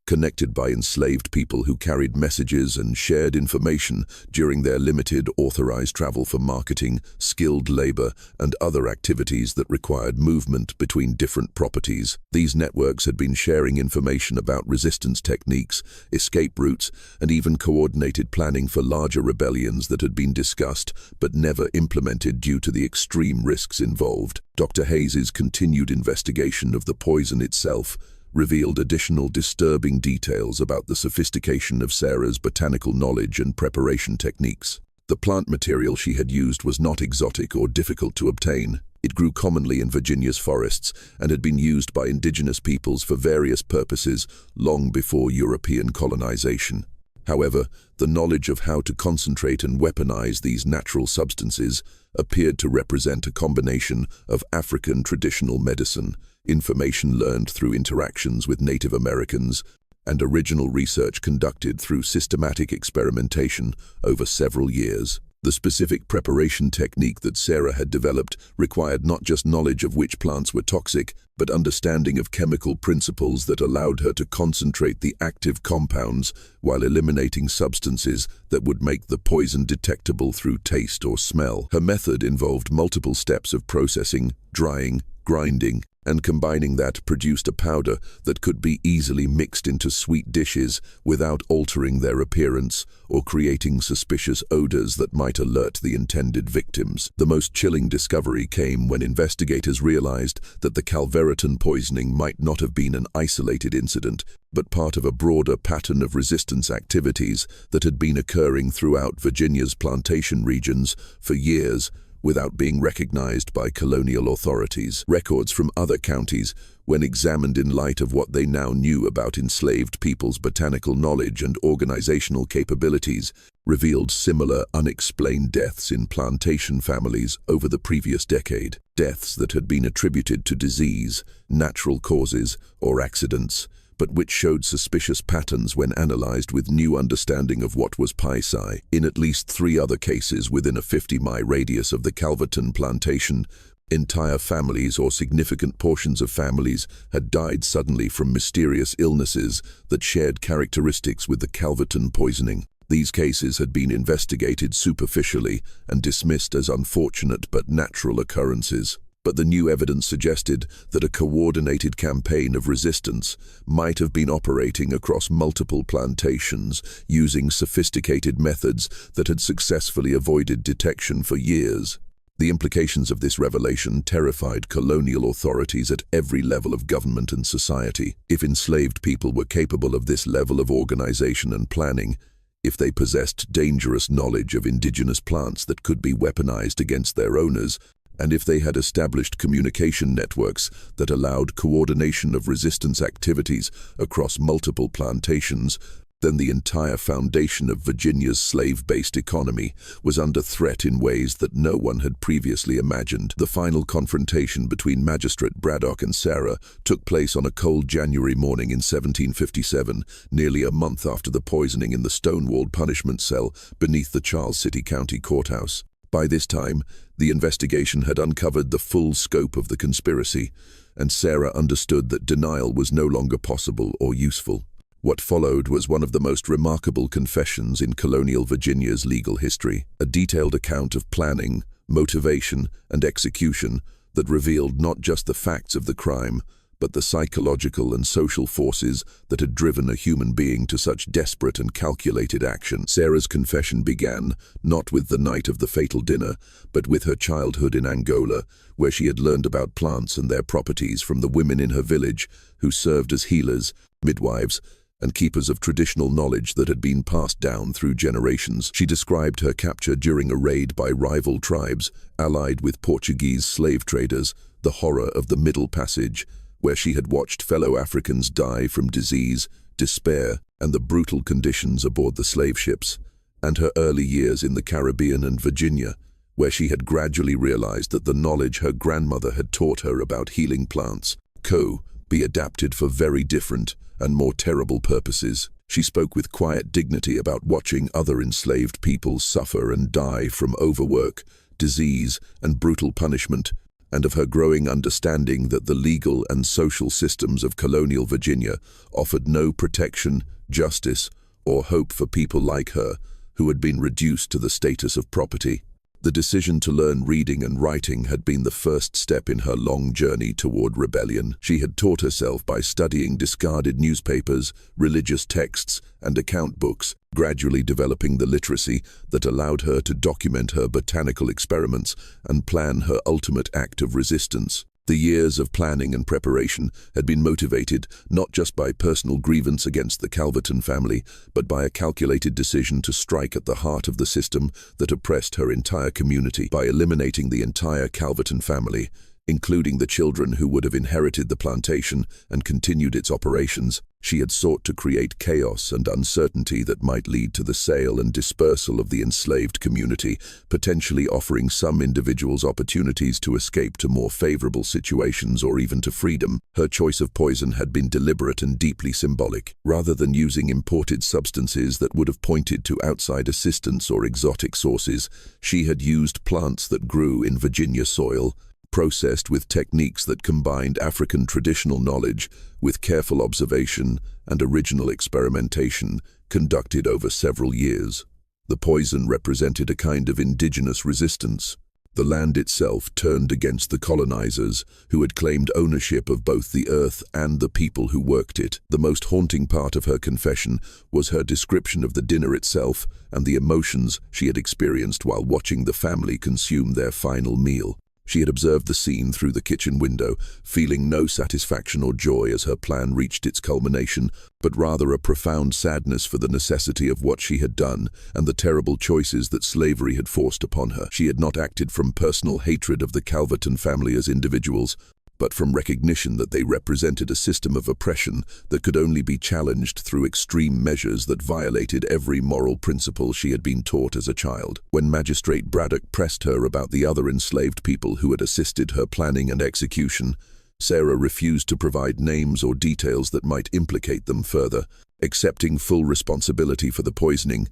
connected by enslaved people who carried messages and shared information during their limited authorized travel for marketing, skilled labor, and other activities that required movement between different properties. These networks had been sharing information about resistance techniques, escape routes, and even coordinated planning for larger rebellions that had been discussed but never implemented due to the extreme risks involved. Dr. Hayes's continued investigation of the poison itself revealed additional disturbing details about the sophistication of Sarah's botanical knowledge and preparation techniques. The plant material she had used was not exotic or difficult to obtain. It grew commonly in Virginia's forests and had been used by indigenous peoples for various purposes long before European colonization. However, the knowledge of how to concentrate and weaponize these natural substances appeared to represent a combination of African traditional medicine, information learned through interactions with Native Americans, and original research conducted through systematic experimentation over several years. The specific preparation technique that Sarah had developed required not just knowledge of which plants were toxic, but understanding of chemical principles that allowed her to concentrate the active compounds while eliminating substances that would make the poison detectable through taste or smell. Her method involved multiple steps of processing, drying, grinding, and combining that produced a powder that could be easily mixed into sweet dishes without altering their appearance or creating suspicious odors that might alert the intended victims. The most chilling discovery came when investigators realized that the calveritin poisoning might not have been an isolated incident, but part of a broader pattern of resistance activities that had been occurring throughout Virginia's plantation regions for years without being recognized by colonial authorities. Records from other counties, when examined in light of what they now knew about enslaved people's botanical knowledge and organizational capabilities, revealed similar unexplained deaths in plantation families over the previous decade. Deaths that had been attributed to disease, natural causes, or accidents, but which showed suspicious patterns when analyzed with new understanding of what was Psi. In at least 3 other cases within a 50-mile radius of the Calverton plantation, entire families or significant portions of families had died suddenly from mysterious illnesses that shared characteristics with the Calverton poisoning. These cases had been investigated superficially and dismissed as unfortunate but natural occurrences. But the new evidence suggested that a coordinated campaign of resistance might have been operating across multiple plantations using sophisticated methods that had successfully avoided detection for years. The implications of this revelation terrified colonial authorities at every level of government and society. If enslaved people were capable of this level of organization and planning, if they possessed dangerous knowledge of indigenous plants that could be weaponized against their owners, and if they had established communication networks that allowed coordination of resistance activities across multiple plantations, then the entire foundation of Virginia's slave-based economy was under threat in ways that no one had previously imagined. The final confrontation between Magistrate Braddock and Sarah took place on a cold January morning in 1757, nearly a month after the poisoning in the stone-walled punishment cell beneath the Charles City County Courthouse. By this time, the investigation had uncovered the full scope of the conspiracy, and Sarah understood that denial was no longer possible or useful. What followed was one of the most remarkable confessions in colonial Virginia's legal history, a detailed account of planning, motivation, and execution that revealed not just the facts of the crime, but the psychological and social forces that had driven a human being to such desperate and calculated action. Sarah's confession began not with the night of the fatal dinner, but with her childhood in Angola, where she had learned about plants and their properties from the women in her village who served as healers, midwives, and keepers of traditional knowledge that had been passed down through generations. She described her capture during a raid by rival tribes allied with Portuguese slave traders, the horror of the Middle Passage, where she had watched fellow Africans die from disease, despair, and the brutal conditions aboard the slave ships, and her early years in the Caribbean and Virginia, where she had gradually realized that the knowledge her grandmother had taught her about healing plants could be adapted for very different and more terrible purposes. She spoke with quiet dignity about watching other enslaved people suffer and die from overwork, disease, and brutal punishment, and of her growing understanding that the legal and social systems of colonial Virginia offered no protection, justice, or hope for people like her who had been reduced to the status of property. The decision to learn reading and writing had been the first step in her long journey toward rebellion. She had taught herself by studying discarded newspapers, religious texts, and account books, gradually developing the literacy that allowed her to document her botanical experiments and plan her ultimate act of resistance. The years of planning and preparation had been motivated not just by personal grievance against the Calverton family, but by a calculated decision to strike at the heart of the system that oppressed her entire community. By eliminating the entire Calverton family, including the children who would have inherited the plantation and continued its operations, she had sought to create chaos and uncertainty that might lead to the sale and dispersal of the enslaved community, potentially offering some individuals opportunities to escape to more favorable situations or even to freedom. Her choice of poison had been deliberate and deeply symbolic. Rather than using imported substances that would have pointed to outside assistance or exotic sources, she had used plants that grew in Virginia soil, processed with techniques that combined African traditional knowledge with careful observation and original experimentation conducted over several years. The poison represented a kind of indigenous resistance, The land itself turned against the colonizers, who had claimed ownership of both the earth and the people who worked it. The most haunting part of her confession was her description of the dinner itself and the emotions she had experienced while watching the family consume their final meal. She had observed the scene through the kitchen window, feeling no satisfaction or joy as her plan reached its culmination, but rather a profound sadness for the necessity of what she had done and the terrible choices that slavery had forced upon her. She had not acted from personal hatred of the Calverton family as individuals, but from recognition that they represented a system of oppression that could only be challenged through extreme measures that violated every moral principle she had been taught as a child. When Magistrate Braddock pressed her about the other enslaved people who had assisted her planning and execution, Sarah refused to provide names or details that might implicate them further, accepting full responsibility for the poisoning,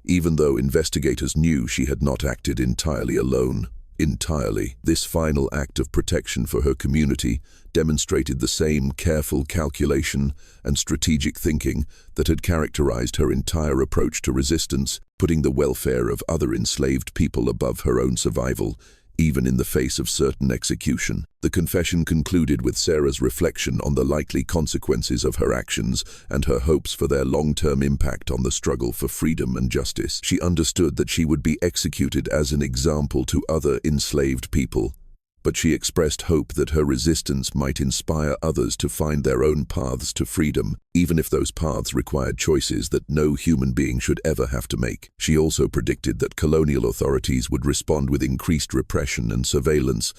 even though investigators knew she had not acted entirely alone. This final act of protection for her community demonstrated the same careful calculation and strategic thinking that had characterized her entire approach to resistance, putting the welfare of other enslaved people above her own survival, even in the face of certain execution. The confession concluded with Sarah's reflection on the likely consequences of her actions and her hopes for their long-term impact on the struggle for freedom and justice. She understood that she would be executed as an example to other enslaved people, but she expressed hope that her resistance might inspire others to find their own paths to freedom, even if those paths required choices that no human being should ever have to make. She also predicted that colonial authorities would respond with increased repression and surveillance,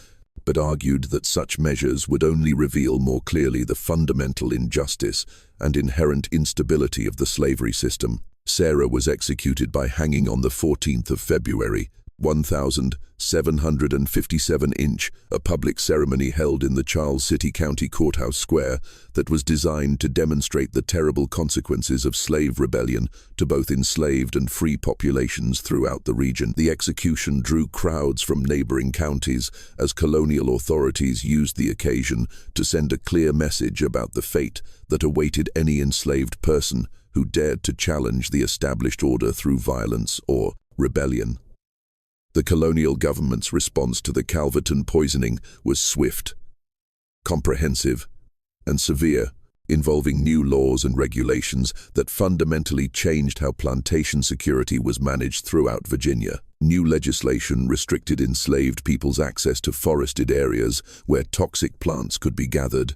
but argued that such measures would only reveal more clearly the fundamental injustice and inherent instability of the slavery system. Sarah was executed by hanging on the 14th of February, 1757 inch, a public ceremony held in the Charles City County Courthouse Square that was designed to demonstrate the terrible consequences of slave rebellion to both enslaved and free populations throughout the region. The execution drew crowds from neighboring counties as colonial authorities used the occasion to send a clear message about the fate that awaited any enslaved person who dared to challenge the established order through violence or rebellion. The colonial government's response to the Calverton poisoning was swift, comprehensive, and severe, involving new laws and regulations that fundamentally changed how plantation security was managed throughout Virginia. New legislation restricted enslaved people's access to forested areas where toxic plants could be gathered,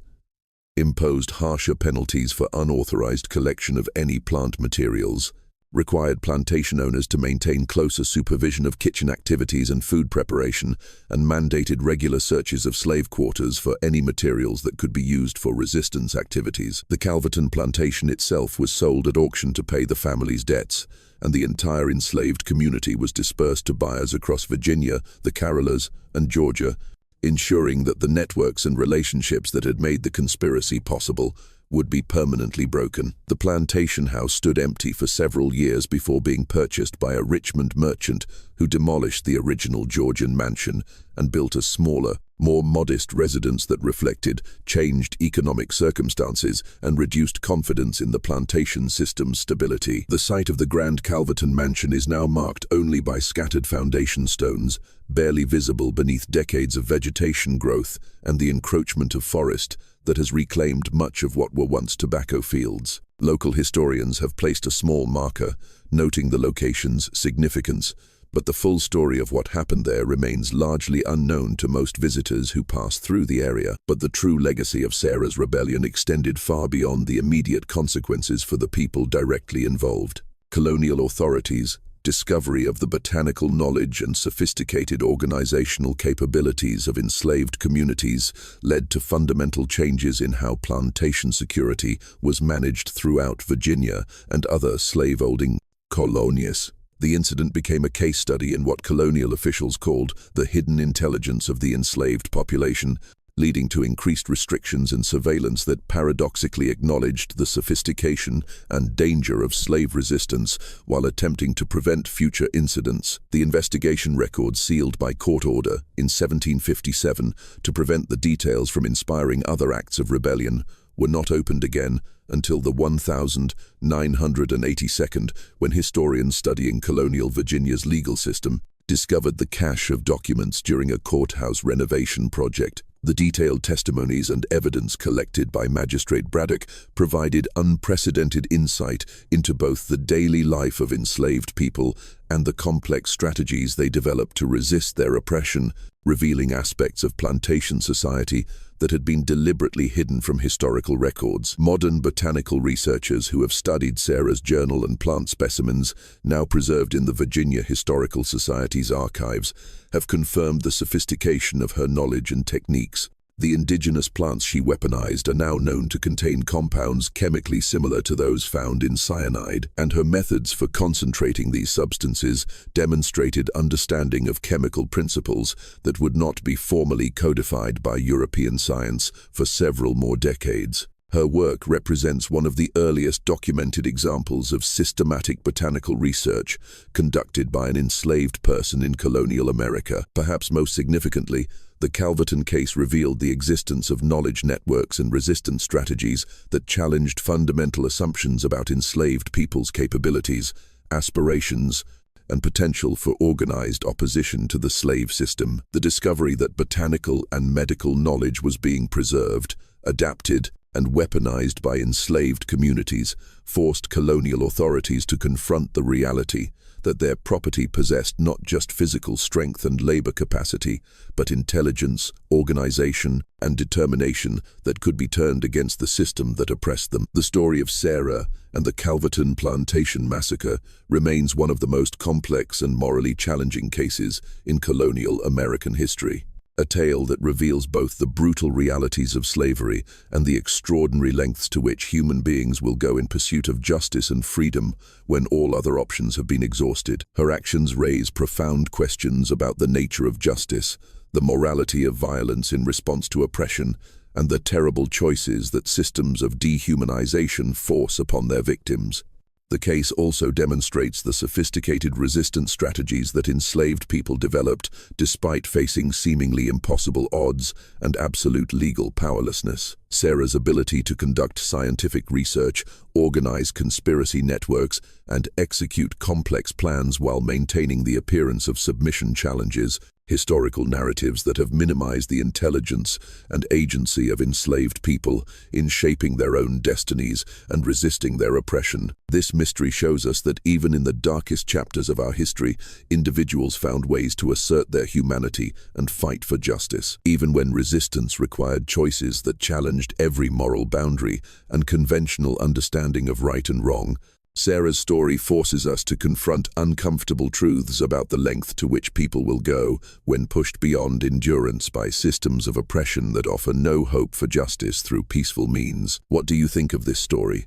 imposed harsher penalties for unauthorized collection of any plant materials, required plantation owners to maintain closer supervision of kitchen activities and food preparation, and mandated regular searches of slave quarters for any materials that could be used for resistance activities. The Calverton plantation itself was sold at auction to pay the family's debts, and the entire enslaved community was dispersed to buyers across Virginia, the Carolas, and Georgia, ensuring that the networks and relationships that had made the conspiracy possible would be permanently broken. The plantation house stood empty for several years before being purchased by a Richmond merchant who demolished the original Georgian mansion and built a smaller, more modest residence that reflected changed economic circumstances and reduced confidence in the plantation system's stability. The site of the Grand Calverton mansion is now marked only by scattered foundation stones, barely visible beneath decades of vegetation growth and the encroachment of forest that has reclaimed much of what were once tobacco fields. Local historians have placed a small marker, noting the location's significance, but the full story of what happened there remains largely unknown to most visitors who pass through the area. But the true legacy of Sarah's rebellion extended far beyond the immediate consequences for the people directly involved. Colonial authorities, discovery of the botanical knowledge and sophisticated organizational capabilities of enslaved communities led to fundamental changes in how plantation security was managed throughout Virginia and other slave-holding colonies. The incident became a case study in what colonial officials called the hidden intelligence of the enslaved population, leading to increased restrictions and surveillance that paradoxically acknowledged the sophistication and danger of slave resistance while attempting to prevent future incidents. The investigation records sealed by court order in 1757 to prevent the details from inspiring other acts of rebellion were not opened again until the 1982nd, when historians studying colonial Virginia's legal system discovered the cache of documents during a courthouse renovation project. The detailed testimonies and evidence collected by Magistrate Braddock provided unprecedented insight into both the daily life of enslaved people and the complex strategies they developed to resist their oppression, revealing aspects of plantation society that had been deliberately hidden from historical records. Modern botanical researchers who have studied Sarah's journal and plant specimens, now preserved in the Virginia Historical Society's archives, have confirmed the sophistication of her knowledge and techniques. The indigenous plants she weaponized are now known to contain compounds chemically similar to those found in cyanide, and her methods for concentrating these substances demonstrated understanding of chemical principles that would not be formally codified by European science for several more decades. Her work represents one of the earliest documented examples of systematic botanical research conducted by an enslaved person in colonial America. Perhaps most significantly, the Calverton case revealed the existence of knowledge networks and resistance strategies that challenged fundamental assumptions about enslaved people's capabilities, aspirations, and potential for organized opposition to the slave system. The discovery that botanical and medical knowledge was being preserved, adapted, and weaponized by enslaved communities forced colonial authorities to confront the reality that their property possessed not just physical strength and labor capacity, but intelligence, organization, and determination that could be turned against the system that oppressed them. The story of Sarah and the Calverton Plantation Massacre remains one of the most complex and morally challenging cases in colonial American history. A tale that reveals both the brutal realities of slavery and the extraordinary lengths to which human beings will go in pursuit of justice and freedom when all other options have been exhausted. Her actions raise profound questions about the nature of justice, the morality of violence in response to oppression, and the terrible choices that systems of dehumanization force upon their victims. The case also demonstrates the sophisticated resistance strategies that enslaved people developed despite facing seemingly impossible odds and absolute legal powerlessness. Sarah's ability to conduct scientific research, organize conspiracy networks, and execute complex plans while maintaining the appearance of submission challenges historical narratives that have minimized the intelligence and agency of enslaved people in shaping their own destinies and resisting their oppression. This mystery shows us that even in the darkest chapters of our history, individuals found ways to assert their humanity and fight for justice, even when resistance required choices that challenged every moral boundary and conventional understanding of right and wrong. Sarah's story forces us to confront uncomfortable truths about the length to which people will go when pushed beyond endurance by systems of oppression that offer no hope for justice through peaceful means. What do you think of this story?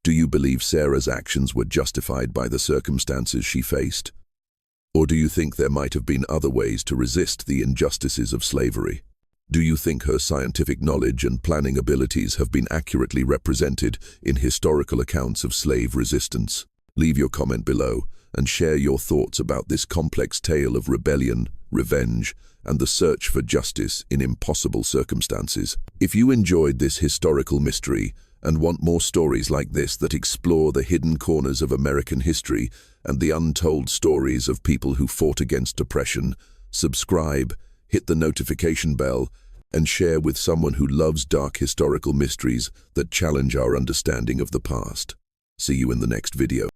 Do you believe Sarah's actions were justified by the circumstances she faced? Or do you think there might have been other ways to resist the injustices of slavery? Do you think her scientific knowledge and planning abilities have been accurately represented in historical accounts of slave resistance? Leave your comment below and share your thoughts about this complex tale of rebellion, revenge, and the search for justice in impossible circumstances. If you enjoyed this historical mystery and want more stories like this that explore the hidden corners of American history and the untold stories of people who fought against oppression, subscribe, hit the notification bell, and share with someone who loves dark historical mysteries that challenge our understanding of the past. See you in the next video.